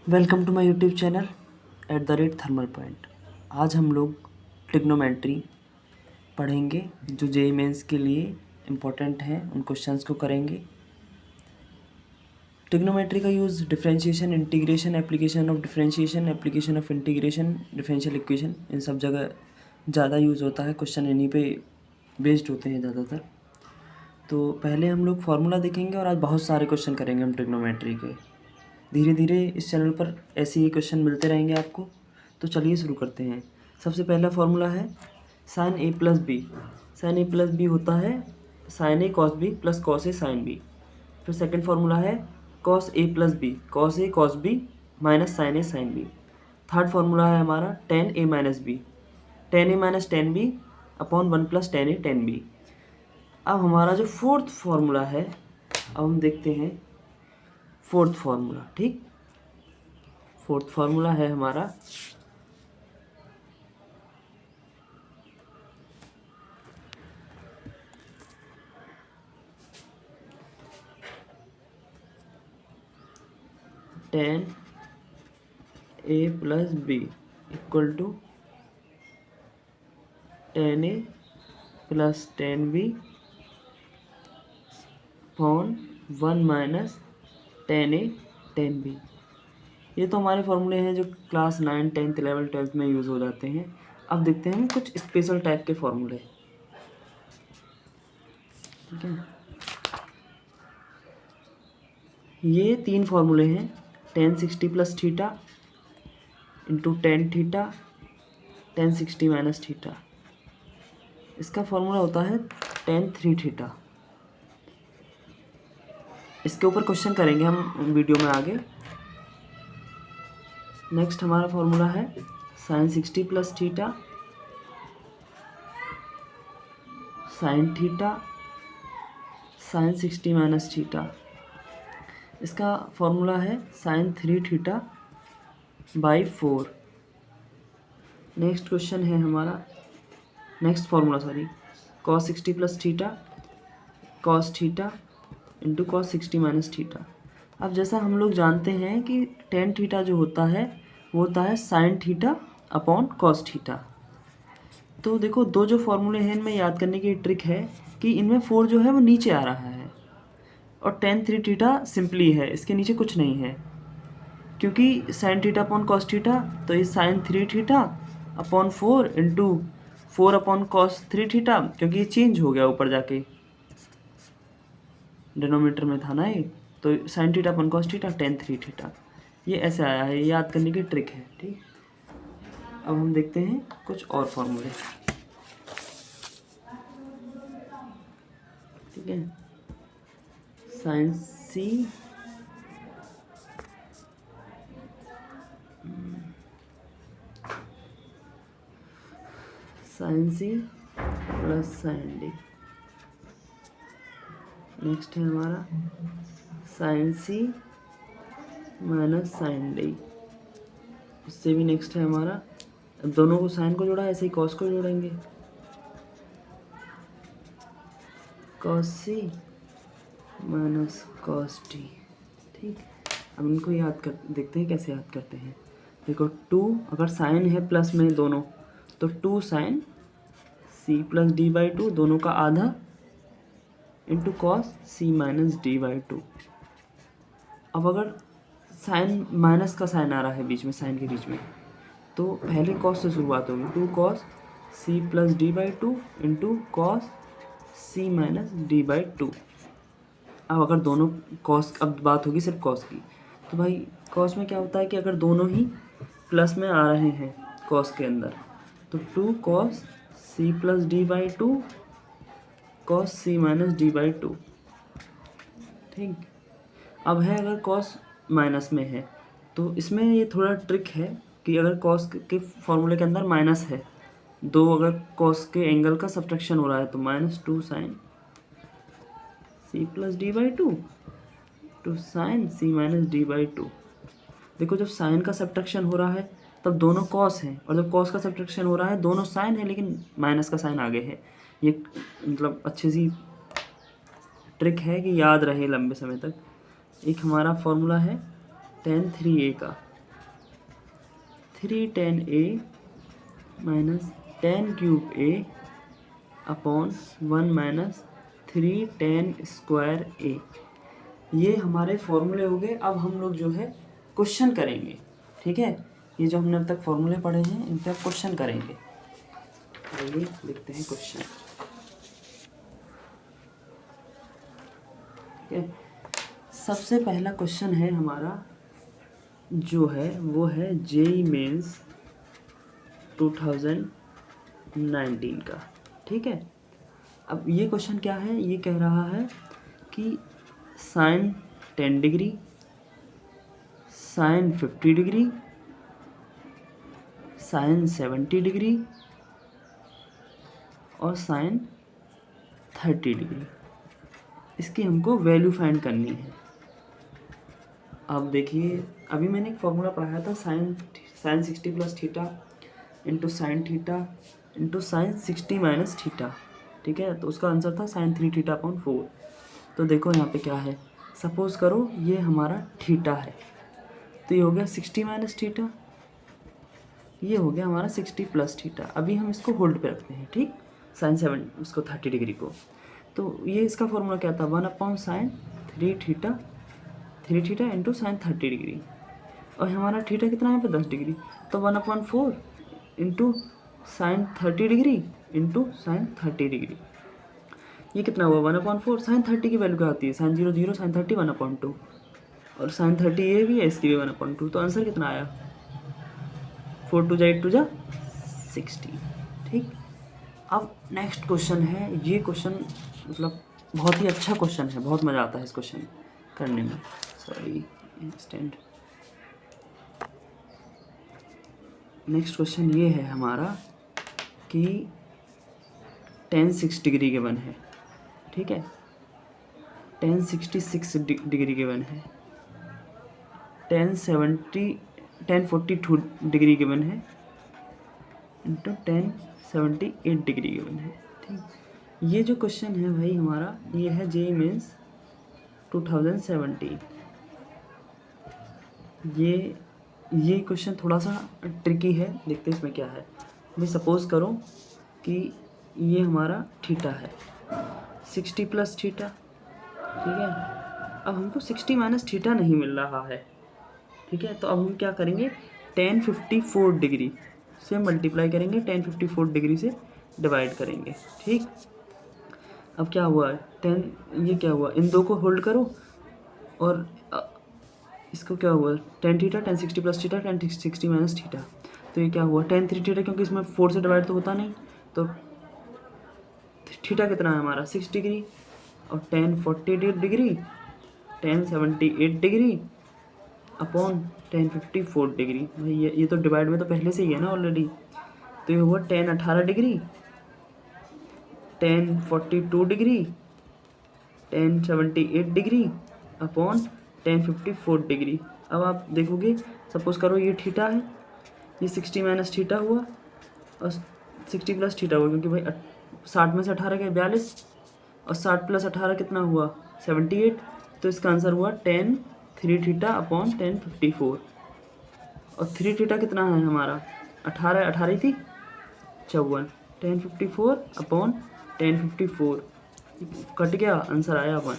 Welcome to my YouTube channel @thermal point. आज हम लोग ट्रिग्नोमेट्री पढ़ेंगे जो जेईई मेंस के लिए इम्पोर्टेंट है, उन क्वेश्चंस को करेंगे। ट्रिग्नोमेट्री का use differentiation, integration, application of differentiation, application of integration, differential equation, इन सब जगह ज़्यादा यूज़ होता है। क्वेश्चन इन्हीं पे बेस्ड होते हैं ज़्यादातर। तो पहले हम लोग फार्मूला देखेंगे और आज बहुत सारे क्वेश्चन करेंगे हम ट्रिग्नोमेट्री के। धीरे धीरे इस चैनल पर ऐसे ही क्वेश्चन मिलते रहेंगे आपको। तो चलिए शुरू करते हैं। सबसे पहला फार्मूला है sine A plus B. Sine A plus B होता है sine A cos B plus cos A sine B. फिर सेकंड फार्मूला है cos A plus B, cos A cos B minus sine A sine B. Third formula है हमारा tan A minus B, tan A minus tan B upon one plus tan A tan B. अब हमारा जो fourth formula है, अब हम देखते हैं फोर्थ फार्मूला। ठीक, फोर्थ फार्मूला है हमारा tan A plus B equal to tan A plus tan B upon one minus tan A tan B. ये तो हमारे फॉर्मूले हैं जो क्लास 9, 10th, 11th, 12th में यूज़ हो जाते हैं। अब देखते हैं कुछ स्पेशल टाइप के फॉर्मूले। ठीक है, ये तीन फार्मूले हैं। Ten 60 plus theta into tan theta, ten 60 minus theta. इसका फॉर्मूला होता है टेन 3 थीटा। इसके ऊपर क्वेश्चन करेंगे हम वीडियो में आगे। नेक्स्ट हमारा फॉर्मूला है sine 60 plus theta sine theta sine 60 minus theta. इसका फॉर्मूला है sine 3 theta by 4। Next question है हमारा, next formula cos 60 plus theta cos theta into cos 60 minus theta. अब जैसा हम लोग जानते हैं कि टेन थीटा जो होता है वो होता है sign theta upon cos theta. तो देखो दो जो फॉर्मूले हैं इनमें याद करने की ट्रिक है कि इनमें 4 जो है वो नीचे आ रहा है और टेन 3 थीटा सिंपली है, इसके नीचे कुछ नहीं है। क्योंकि sine theta upon cos theta, तो ये sine 3 theta upon 4 into 4 upon cos 3 theta, क्योंकि ये चेंज हो गया ऊपर जाके, डिनोमिनेटर में था ना ये, तो sign theta upon cos theta tan 3 theta. ये ऐसे आया है, ये याद करने की ट्रिक है। ठीक, अब हम देखते हैं कुछ और फॉर्मूले। ठीक है, sine C plus sine D. Next है हमारा sine C minus sine D. उससे भी नेक्स्ट है हमारा, अब दोनों को साइन को जोड़ा, ऐसे ही कॉस को जोड़ेंगे, cos C minus cos T. ठीक, अब इनको याद कर देखते हैं कैसे याद करते हैं। देखो टू, अगर साइन है प्लस में दोनों, तो two sine C plus D by two, दोनों का आधा, into cos C minus D by two. अब अगर साइन माइनस का साइन आ रहा है बीच में, साइन के बीच में, तो पहले कॉस से शुरुआत होगी, two cos C plus D by two into cos C minus D by two. अब अगर दोनों कॉस, अब बात होगी सिर्फ कॉस की, तो भाई कॉस में क्या होता है कि अगर दोनों ही प्लस में आ रहे हैं कॉस के अंदर, तो two cos C plus D by two cos C minus D by two. ठीक, अब है अगर कॉस माइनस में है, तो इसमें ये थोड़ा ट्रिक है कि अगर कॉस के फॉर्मूले के अंदर माइनस है, दो अगर कॉस के एंगल का सब्ट्रैक्शन हो रहा है, तो minus two sine C plus D by two two sine C minus D by two. देखो जब साइन का सब्ट्रैक्शन हो रहा है तब दोनों कॉस हैं, और जब कॉस का सब्ट्रैक्शन हो रहा है दोनों साइन है लेकिन माइनस का साइन आगे है। ये मतलब अच्छी सी ट्रिक है कि याद रहे लंबे समय तक। एक हमारा फॉर्मूला है tan 3a का, 3 tan A minus tan cube A upon 1 minus 3 tan square A। ये हमारे फॉर्मूले हो गए। अब हम लोग जो है क्वेश्चन करेंगे, ठीक है। ये जो हमने अब तक फॉर्मूले पढ़े हैं इन पर क्वेश्चन करेंगे। आइए देखते हैं क्वेश्चन, ठीक है। सबसे पहला क्वेश्चन है हमारा जो है वो है जेईई मेंस 2019 का, ठीक है। अब ये क्वेश्चन क्या है, ये कह रहा है कि sine 10 degree, sine 50 degree, sine 70 degree और साइन 30 डिग्री, इसकी हमको वैल्यू फाइंड करनी है। अब देखिए अभी मैंने एक फॉर्मूला पढ़ाया था sine 60 plus theta into sine theta into sine 60 minus theta, ठीक है। तो उसका आंसर था साइन 3 थीटा अपॉन 4। तो देखो यहाँ पे क्या है, सपोज करो ये हमारा थीटा है, तो ये हो गया 60 माइनस थीटा, ये हो गया हमारा 60 प्लस थीटा। अभी हम इसको होल्ड पे रखते हैं, ठीक, साइन 7 उसको 30 डिग्री को। तो ये इसका फॉर्मूला क्या था, 1 upon sine 3 theta into sign 30 degree, और हमारा थीटा कितना है यहाँ पे 10 डिग्री, तो 1/4 into sine 30 degree into sine 30 degree. ये कितना हुआ 1/4। साइन 30 की वैल्यू क्या आती है, साइन 0 0, साइन 30 1/2, और साइन 30 ये भी है, इसकी भी 1/2। तो आंसर कितना आया, 4 2 8 2 60, ठीक। अब नेक्स्ट क्वेश्चन है, ये क्वेश्चन मतलब बहुत ही अच्छा क्वेश्चन है, बहुत मज़ा आता है इस क्वेश्चन करने में। Sorry stand. नेक्स्ट क्वेश्चन ये है हमारा कि tan 6 डिग्री गिवन है, ठीक है। tan 66 डिग्री गिवन है, tan 42 डिग्री गिवन है इंटू tan 78 डिग्री गिवन है, ठीक। ये जो क्वेश्चन है भाई हमारा, ये है जेईई मेंस 2017। ये क्वेश्चन थोड़ा सा ट्रिकी है, देखते हैं इसमें क्या है। भाई सपोज करो कि ये हमारा थीटा है 60 प्लस थीटा, ठीक है। अब हमको 60 माइनस थीटा नहीं मिल रहा है, ठीक है। तो अब हम क्या करेंगे, tan 54 डिग्री से मल्टीप्लाई करेंगे, tan 54 डिग्री से डिवाइड करेंगे, ठीक। अब क्या हुआ है, ये क्या हुआ, इन दो को होल्ड करो और इसको क्या हुआ, tan theta tan 60 plus theta tan 60 minus theta. तो ये क्या हुआ tan 3 थीटा, क्योंकि इसमें 4 से डिवाइड तो होता नहीं, तो थीटा कितना है हमारा 6 डिग्री, और tan 48 degree tan 78 degree upon tan 54 degree. भाई ये तो डिवाइड में तो पहले से ही है ना ऑलरेडी। तो ये हुआ tan 18 degree, tan 42 degree, tan 78 degree upon tan 54 degree. अब आप देखोगे, सपोज करो ये थीटा है, ये 60 माइनस थीटा हुआ और 60 प्लस थीटा हुआ, क्योंकि भाई 60 में से 18 गए 42, और 60 प्लस 18 कितना हुआ 78। तो इसका आंसर हुआ tan 3 थीटा अपॉन tan 54। और 3 थीटा कितना है हमारा 18 थी 54, tan 54 अपॉन tan 54 कट गया, आंसर आया 1।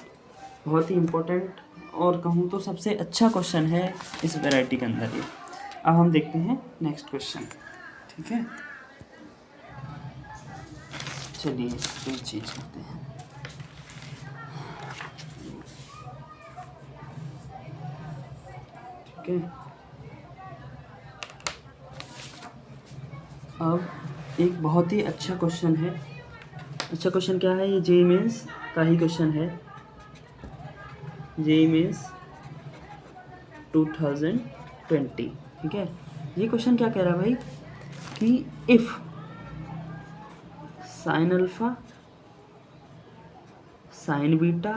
बहुत ही इम्पोर्टेंट और कहूँ तो सबसे अच्छा क्वेश्चन है इस वैरायटी के अंदर ये। अब हम देखते हैं नेक्स्ट क्वेश्चन, ठीक है। चलिए एक चीज़ करते हैं, ठीक है। अब एक बहुत ही अच्छा क्वेश्चन है। अच्छा क्वेश्चन क्या है, ये जेईई मेंस का ही क्वेश्चन है, जेईई मेंस 2020, ठीक है। ये क्वेश्चन क्या कह रहा है भाई कि if sine alpha sine beta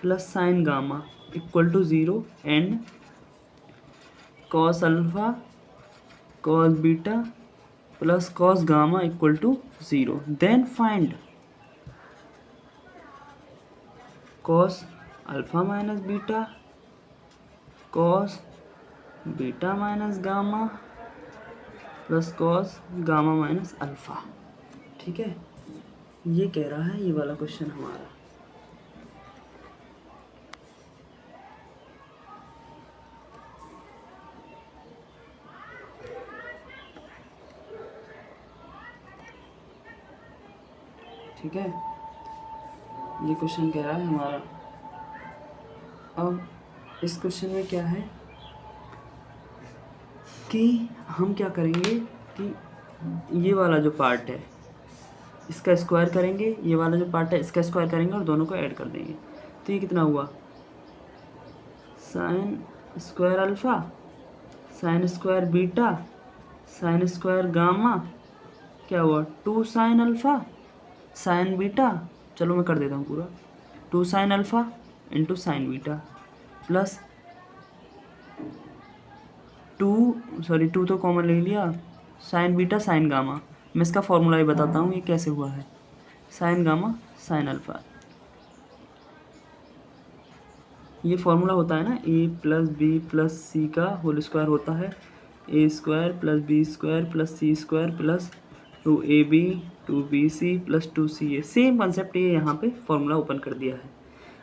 plus sine gamma equal to 0 and cos alpha cos beta plus cos gamma equal to 0, then find cos alpha minus beta cos beta minus gamma plus cos gamma minus alpha. ठीक है, ये कह रहा है ये वाला question हमारा। ठीक है, ये क्वेश्चन कह रहा है हमारा। अब इस क्वेश्चन में क्या है कि हम क्या करेंगे कि ये वाला जो पार्ट है इसका स्क्वायर करेंगे, ये वाला जो पार्ट है इसका स्क्वायर करेंगे और दोनों को ऐड कर देंगे। तो ये कितना हुआ, sign square alpha, sign square beta, sign square gamma, क्या हुआ 2 साइन अल्फ़ा साइन बीटा, चलो मैं कर देता हूँ पूरा, 2 sine alpha into sine beta plus 2 तो कॉमन ले लिया, साइन बीटा साइन गामा। मैं इसका फॉर्मूला ही बताता हूँ ये कैसे हुआ है। साइन गामा साइन अल्फ़ा, ये फॉर्मूला होता है ना A plus B plus C का होल स्क्वायर होता है, A square plus B square plus C square plus 2ab 2bc plus 2ca। Same concept ये यहाँ पे फॉर्मूला ओपन कर दिया है।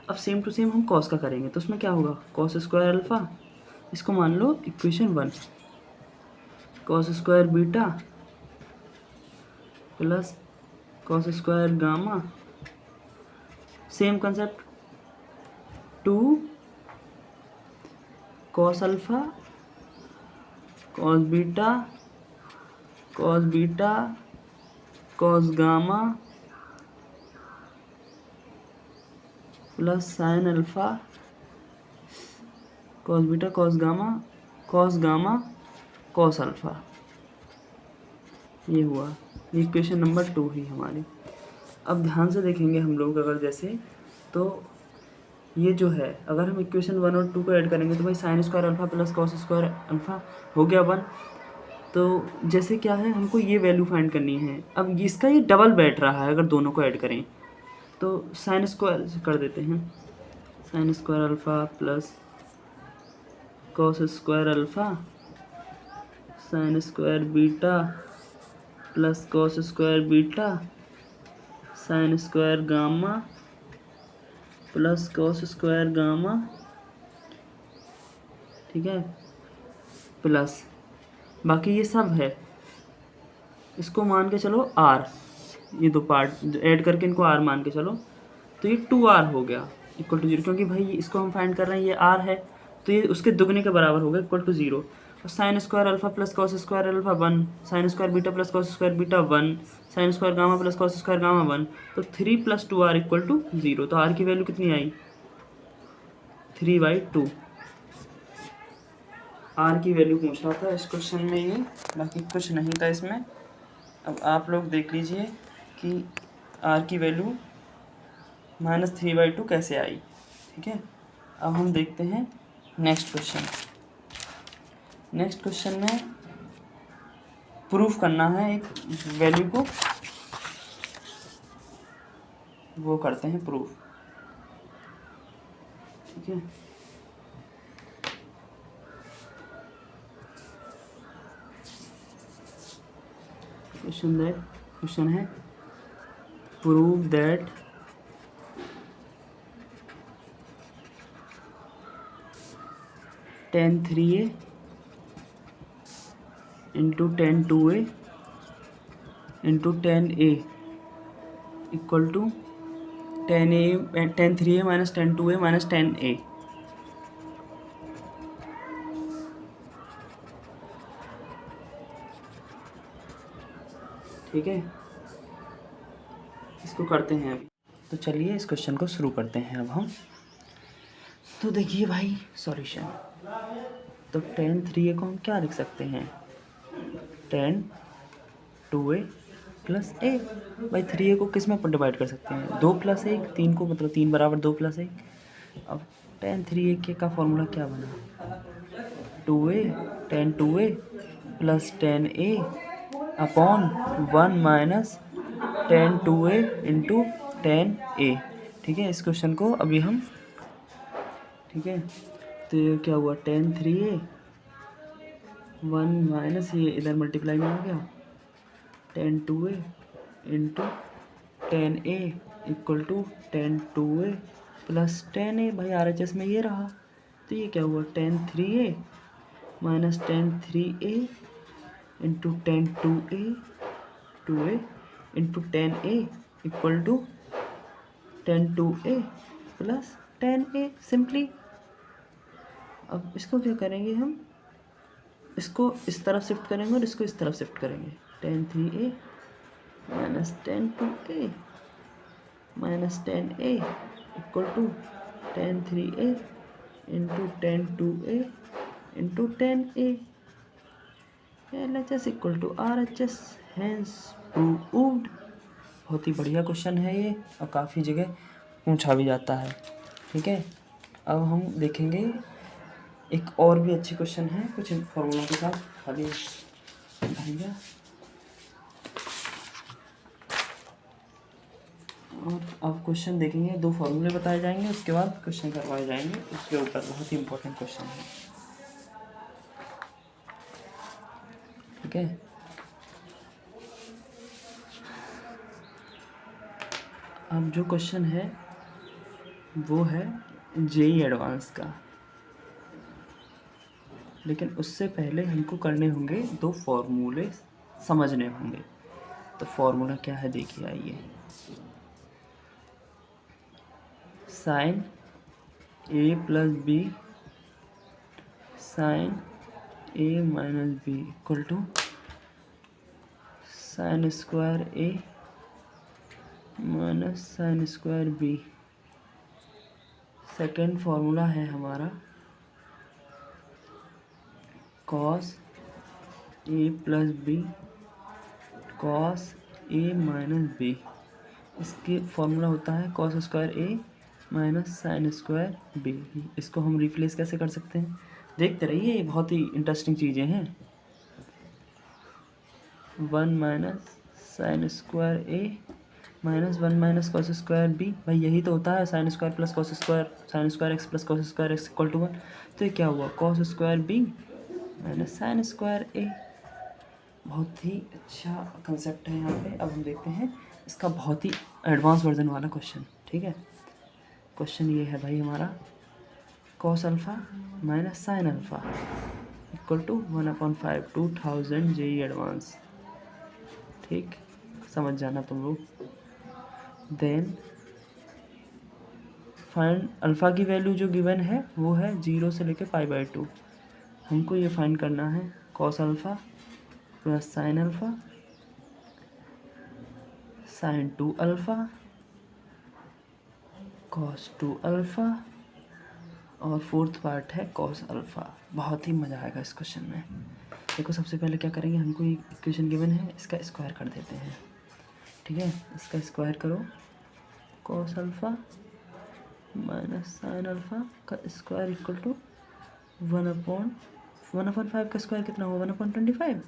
अब सेम टू सेम हम कॉस का करेंगे तो उसमें क्या होगा, कॉस स्क्वायर अल्फ़ा, इसको मान लो equation 1, cos square beta plus cos square gamma, same concept 2 cos alpha cos beta cos gamma plus sine alpha cos beta cos gamma cos alpha. ये हुआ इक्वेशन नंबर 2 ही हमारी। अब ध्यान से देखेंगे हम लोग अगर जैसे, तो ये जो है अगर हम इक्वेशन 1 और 2 को ऐड करेंगे तो भाई sign square alpha plus cos square alpha हो गया 1। तो जैसे क्या है, हमको ये वैल्यू फाइंड करनी है। अब इसका ये डबल बैठ रहा है अगर दोनों को ऐड करें तो साइन स्क्वायर कर देते हैं, sign square alpha plus cos square alpha sine square beta plus cos square beta sine square gamma plus cos square gamma. ठीक है, प्लस बाकी ये सब है, इसको मान के चलो r, ये दो पार्ट ऐड करके इनको r मान के चलो, तो ये 2r हो गया इक्वल टू 0, क्योंकि भाई इसको हम फाइंड कर रहे हैं ये r है तो ये उसके दुगने के बराबर होगा इक्वल टू 0। और sine square alpha plus cos square alpha 1, sine square beta plus cos square beta 1, sine square gamma plus cos square gamma 1, तो 3 + 2r इक्वल टू 0। तो r की वैल्यू कितनी आई, 3/2। r की वैल्यू पूछ रहा था इस क्वेश्चन में ये, बाकी कुछ नहीं था इसमें। अब आप लोग देख लीजिए कि r की वैल्यू -3/2 कैसे आई। ठीक है, अब हम देखते हैं नेक्स्ट क्वेश्चन। नेक्स्ट क्वेश्चन में प्रूफ करना है एक वैल्यू को, वो करते हैं प्रूफ। ठीक है, क्वेश्चन है prove that tan 3a into tan 2a into tan a equal to tan 3a minus tan 2a minus tan a। ठीक है, इसको करते हैं अभी। तो चलिए इस क्वेश्चन को शुरू करते हैं अब हम। तो देखिए भाई सॉल्यूशन, तो tan 3a को हम क्या लिख सकते हैं, tan 2a प्लस a। भाई 3a को किस में डिवाइड कर सकते हैं, 2 + 1, 3 को, मतलब 3 = 2 + 1। अब tan 3a का फॉर्मूला क्या बना, 2a tan 2a plus tan a upon 1 minus tan 2a into tan a। ठीक है, इस क्वेश्चन को अभी हम, ठीक है, तो ये क्या हुआ tan 3a 1 माइनस ये इधर मल्टीप्लाई में आ गया, tan 2a into tan a equal to tan 2a plus tan a। भाई RHS में ये रहा, तो ये क्या हुआ, tan 3a minus tan 3a into tan 2a into tan a equal to tan 2a plus tan a simply. अब इसको क्या करेंगे हम, इसको इस तरफ शिफ्ट करेंगे और इसको इस तरफ शिफ्ट करेंगे। tan 3a minus tan 2a minus tan a equal to tan 3a into tan 2a into tan a। LHS equal to RHS, hence proved. बहुत ही बढ़िया क्वेश्चन है ये और काफ़ी जगह पूछा भी जाता है। ठीक है, अब हम देखेंगे एक और भी अच्छी क्वेश्चन है कुछ फॉर्मूलों के साथ। खाली भैया और अब क्वेश्चन देखेंगे, 2 फॉर्मूले बताए जाएंगे, उसके बाद क्वेश्चन करवाए जाएंगे उसके ऊपर। बहुत ही इंपॉर्टेंट क्वेश्चन है। ठीक है, अब जो क्वेश्चन है वो है JEE एडवांस का, लेकिन उससे पहले हमको करने होंगे 2 फॉर्मूले समझने होंगे। तो फॉर्मूला क्या है देखिए, आइए। Sine A plus B sine A minus B equal to sine square A minus sine square B. Second formula है हमारा cos A plus B cos A minus B. इसके फॉर्मूला होता है cos square A minus sine square B. इसको हम replace कैसे कर सकते हैं, देखते रहिए, ये बहुत ही इंटरेस्टिंग चीज़ें हैं। 1 minus sine square A minus 1 minus cos square B. भाई यही तो होता है sine square plus cos square, sine square X plus cos square X equal to 1। तो ये क्या हुआ, cos square B minus sine square A। बहुत ही अच्छा कंसेप्ट है यहाँ पे। अब हम देखते हैं इसका बहुत ही एडवांस वर्जन वाला क्वेश्चन। ठीक है, क्वेश्चन ये है भाई हमारा, cos alpha minus sine alpha equal to 1/5 2000 JEE advance. ठीक, समझ जाना तुम लोग। देन फाइंड अल्फ़ा की वैल्यू जो गिवन है वो है 0 से लेके π/2। हमको ये फाइंड करना है cos alpha plus sine alpha sign 2 alpha cos 2 alpha और फोर्थ पार्ट है कॉस अल्फ़ा। बहुत ही मज़ा आएगा इस क्वेश्चन में। देखो सबसे पहले क्या करेंगे, हमको ये इक्वेशन गिवन है, इसका स्क्वायर कर देते हैं। ठीक है, इसका स्क्वायर करो, cos alpha minus sine alpha का स्क्वायर इक्वल टू 1/5 का स्क्वायर कितना होगा, 1/25।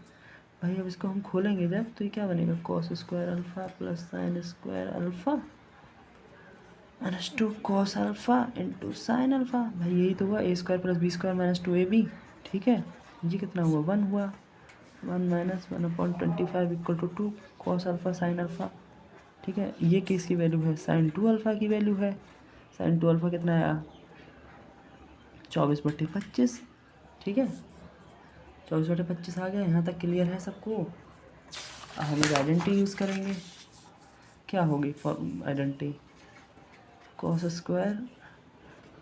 भाई अब इसको हम खोलेंगे जब तो ये क्या बनेगा, cos square alpha plus sine square alpha minus 2 cos alpha into sine alpha. भाई यही तो हुआ, A² plus B² minus 2AB। ठीक है, ये कितना हुआ, 1 हुआ। 1 minus 1/25 equal to 2 cos alpha sine alpha. ठीक है, ये किसकी वैल्यू है, साइन 2 अल्फ़ा की वैल्यू है। साइन 2 अल्फ़ा कितना आया, 24/25। ठीक है, 24/25 आ गया। यहाँ तक क्लियर है सबको। अब हम एक आइडेंटिटी यूज़ करेंगे। क्या होगी identity, cos square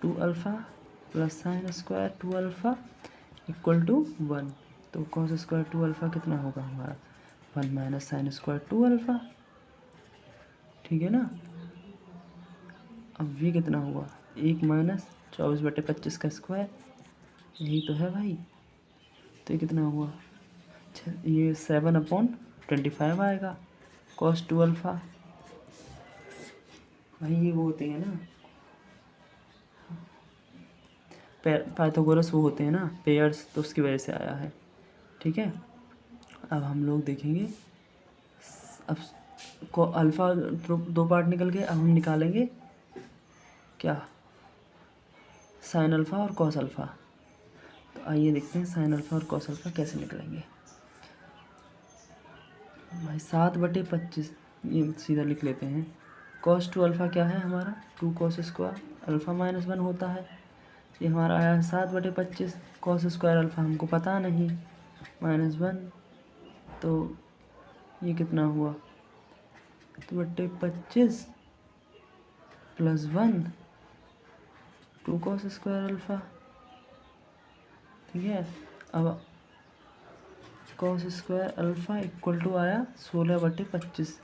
2 alpha plus sine square 2 alpha equal to 1। तो कॉस स्क्वायर 2 अल्फ़ा कितना होगा हमारा, 1 माइनस साइन स्क्वायर 2 अल्फ़ा। ठीक है ना, अब ये कितना हुआ, 1 माइनस 24/25 का स्क्वायर, यही तो है भाई। तो ये कितना हुआ, ये 7/25 आएगा कॉस 2 अल्फ़ा। भाई ये वो होते हैं ना पाइथागोरस, वो होते हैं ना पेयर्स, तो उसकी वजह से आया है। ठीक है, अब हम लोग देखेंगे, अब को अल्फ़ा 2 पार्ट निकल गए। अब हम निकालेंगे क्या, साइन अल्फ़ा और कॉस अल्फ़ा। तो आइए देखते हैं साइन अल्फ़ा और कॉस अल्फ़ा कैसे निकलेंगे। भाई 7/25 ये सीधा लिख लेते हैं। कॉस टू अल्फ़ा क्या है हमारा, 2 कॉस स्क्वायर अल्फ़ा -1 होता है। ये हमारा आया है 7/25। कॉस स्क्वायर अल्फ़ा हमको पता नहीं, -1, तो ये कितना हुआ, 7/25 + 1, 2 कॉस स्क्वायर अल्फ़ा। ठीक है, अब cos square alpha equal to आया 16/25,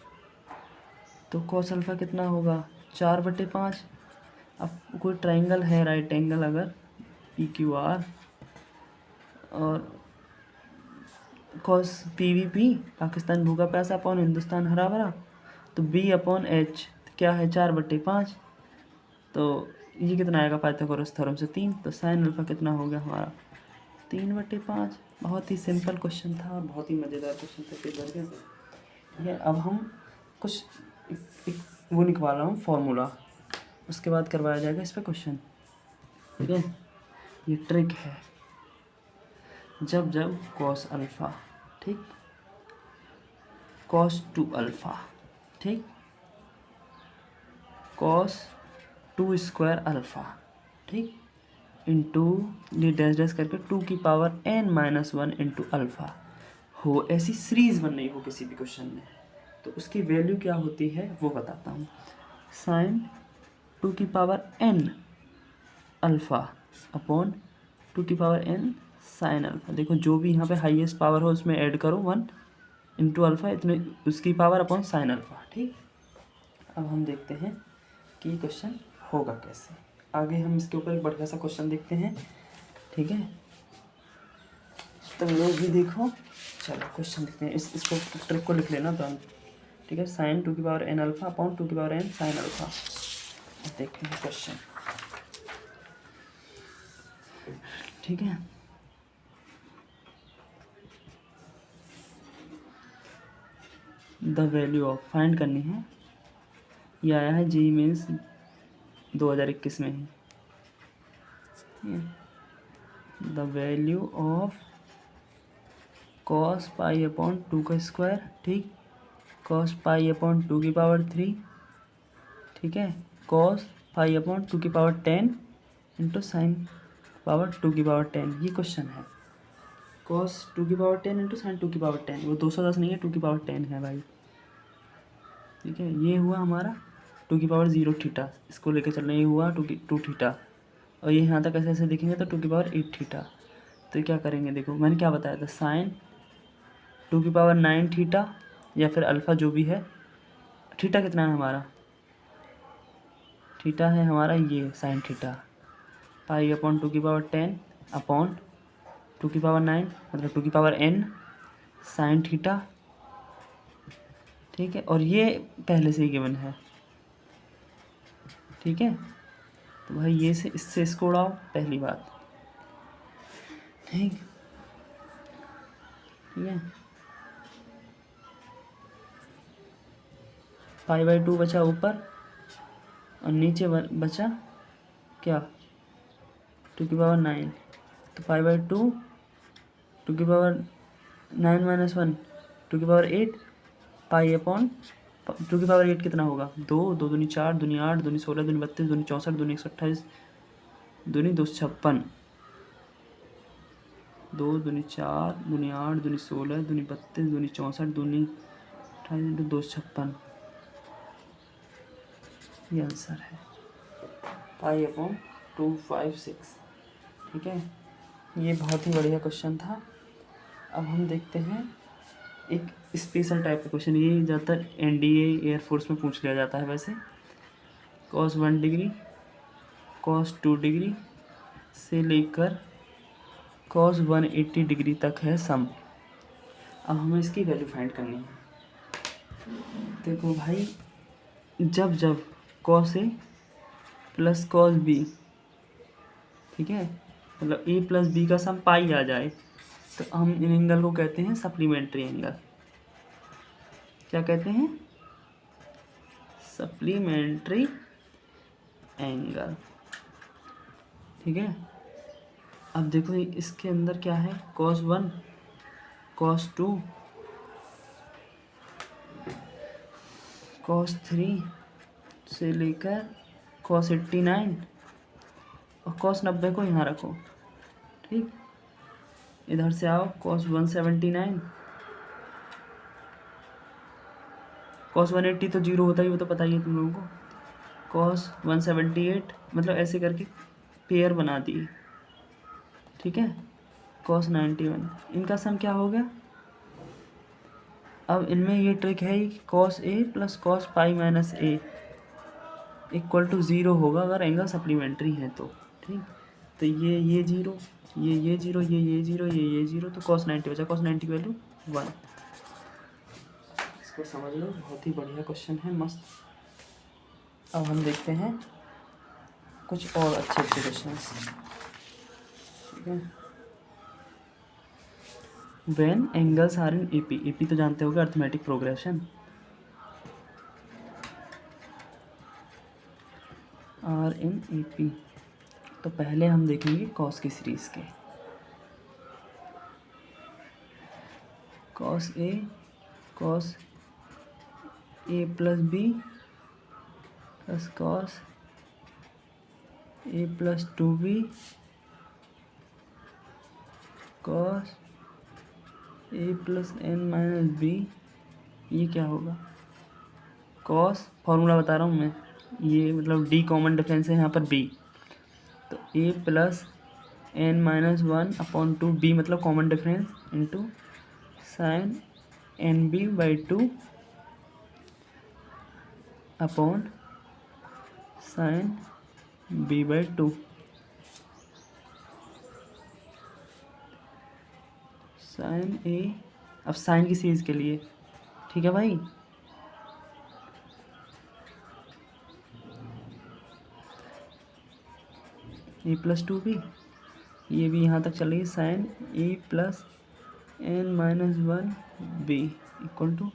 तो कॉस अल्फ़ा कितना होगा 4/5। अब कोई ट्रायंगल है राइट एंगल, अगर PQR और कॉस PVP पाकिस्तान भूखा प्यासा अपॉन हिंदुस्तान हरा भरा, तो B/H क्या है 4/5, तो ये कितना आएगा पाइथागोरस थ्योरम से 3, तो साइन अल्फ़ा कितना हो गया हमारा 3/5। बहुत ही सिंपल क्वेश्चन था और बहुत ही मज़ेदार क्वेश्चन था पेपर के। ठीक है, अब हम कुछ एक वो निकलवा रहा हूँ फॉर्मूला, उसके बाद करवाया जाएगा इस पर क्वेश्चन। ठीक है, ये ट्रिक है। जब जब कॉस अल्फ़ा, ठीक, कॉस टू अल्फ़ा, ठीक, कॉस 2 स्क्वायर अल्फ़ा, ठीक, इंटू ये डैश डैश करके 2n-1 इंटू अल्फ़ा हो, ऐसी सीरीज़ बन रही हो किसी भी क्वेश्चन में, तो उसकी वैल्यू क्या होती है वो बताता हूँ। Sine 2n alpha upon 2n sine alpha. देखो जो भी यहाँ पे हाईएस्ट पावर हो उसमें ऐड करो 1 इंटू अल्फ़ा, इतने उसकी पावर अपॉन साइन अल्फ़ा। ठीक, अब हम देखते हैं कि ये क्वेश्चन होगा कैसे। आगे हम इसके ऊपर एक बढ़िया सा क्वेश्चन देखते हैं। ठीक है, तुम लोग भी देखो। चलो क्वेश्चन देखते हैं, इसको ट्रिक को लिख लेना तुम। ठीक है, sine 2n alpha upon 2n sine alpha. देखते हैं क्वेश्चन। ठीक है, द वैल्यू ऑफ फाइंड करनी है। ये आया है JEE मेंस 2021 में ही। द वैल्यू ऑफ cos π/2 का स्क्वायर, ठीक, cos π/2⁵, ठीक है, cos π/2⁻10 इंटू साइन पावर 2⁻10। ये क्वेश्चन है, cos 2⁻10 इंटू साइन 2⁻10, वो 210 नहीं है 2⁻10 है भाई। ठीक है, ये हुआ हमारा 2�0θ, इसको लेके चलना, ये हुआ 2θ, और ये यहाँ तक ऐसे ऐसे देखेंगे तो 2⁸θ। तो क्या करेंगे, देखो मैंने क्या बताया था, साइन 2⁹ या फिर अल्फ़ा जो भी है। थीटा कितना है हमारा, थीटा है हमारा ये साइन थीटा, π/2⁻10 अपॉन 2⁹ मतलब 2n साइन थीटा। ठीक है, और ये पहले से ही गिवन है। ठीक है, तो भाई ये से इससे इसको उड़ाओ, पहली बात। ठीक है, π/2 बचा ऊपर और नीचे बचा क्या 2⁹, तो π/2 2⁹9 - 1 2⁸8 π/2 2⁸8 कितना होगा 2 2 दूनी 4 दूनी 8 दूनी 16 दूनी 32 दूनी 64 दूनी 128 दूनी 256 2 दूनी 4 दूनी 8 दूनी 16 दूनी 32 दूनी 64 दूनी 28 इंटू 256। ये आंसर है π/256। ठीक है, ये बहुत ही बढ़िया क्वेश्चन था। अब हम देखते हैं एक स्पेशल टाइप का क्वेश्चन, ये ज़्यादातर NDA एयरफोर्स में पूछ लिया जाता है वैसे। cos 1 डिग्री cos 2 डिग्री से लेकर cos 180 डिग्री तक है सम। अब हमें इसकी वैल्यू फाइंड करनी है। देखो भाई, जब जब cos A plus cos B, ठीक है, मतलब A प्लस B का सम पाई आ जाए, तो हम इन एंगल को कहते हैं सप्लीमेंट्री एंगल। क्या कहते हैं, सप्लीमेंट्री एंगल। ठीक है, अब देखो इसके अंदर क्या है, cos 1 cos 2 cos 3 से लेकर cos 89 और cos 90 को यहाँ रखो। ठीक, इधर से आओ cos 179 cos 180 तो जीरो होता ही, वो तो पता ही है तुम लोगों को। cos 178 मतलब ऐसे करके पेयर बना दिए। ठीक है, cos 91 इनका सम क्या हो गया। अब इनमें ये ट्रिक है कि cos a plus cos pi minus A equal to zero होगा अगर एंगल सप्लीमेंट्री है तो। ठीक, तो ये जीरो, ये जीरो, ये जीरो, ये जीरो, तो cos 90 बचा। cos 90 की वैल्यू 1। इसको समझ लो, बहुत ही बढ़िया क्वेश्चन है, मस्त। अब हम देखते हैं कुछ और अच्छे अच्छे क्वेश्चंस। ठीक है, when angles are in A P, A P तो जानते होगे arithmetic progression, are in A P. तो पहले हम देखेंगे कॉस की सीरीज के। Cos A plus B plus cos A plus 2b cos A plus N minus B. ये क्या होगा, कॉस फॉर्मूला बता रहा हूँ मैं, ये मतलब डी कॉमन डिफरेंस है यहाँ पर बी, तो A plus N minus 1 upon 2 B मतलब common difference into sine N B by 2 upon sine B by 2। Sine A, अब साइन की सीरीज के लिए, ठीक है भाई, ए प्लस 2b, ये भी यहाँ तक चल रही है, sine A plus N minus 1 B equal to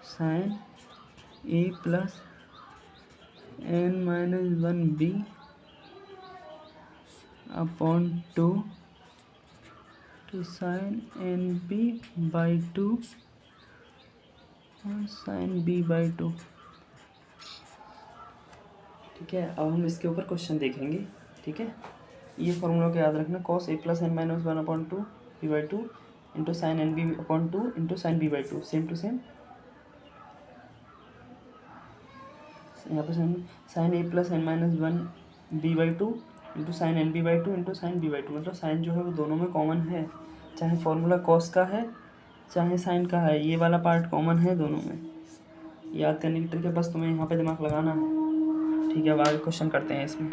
sine A plus N minus 1 B upon 2 two sine N B by 2 sine B by 2। ठीक है, अब हम इसके ऊपर क्वेश्चन देखेंगे। ठीक है, ये फॉर्मूला को याद रखना, cos A plus N minus 1 upon 2 B by 2 into sine N B upon 2 into sine B by 2, same to same. यहाँ पर sine A plus N minus 1 B by 2 into sine N B by 2 into sine B by 2, मतलब sign जो है वो दोनों में common है, चाहे फॉर्मूला कॉस का है चाहे साइन का है, ये वाला पार्ट कॉमन है दोनों में। याद करने की ट्रिक है, बस तुम्हें यहाँ पे दिमाग लगाना है। ठीक है, अब आगे क्वेश्चन करते हैं इसमें।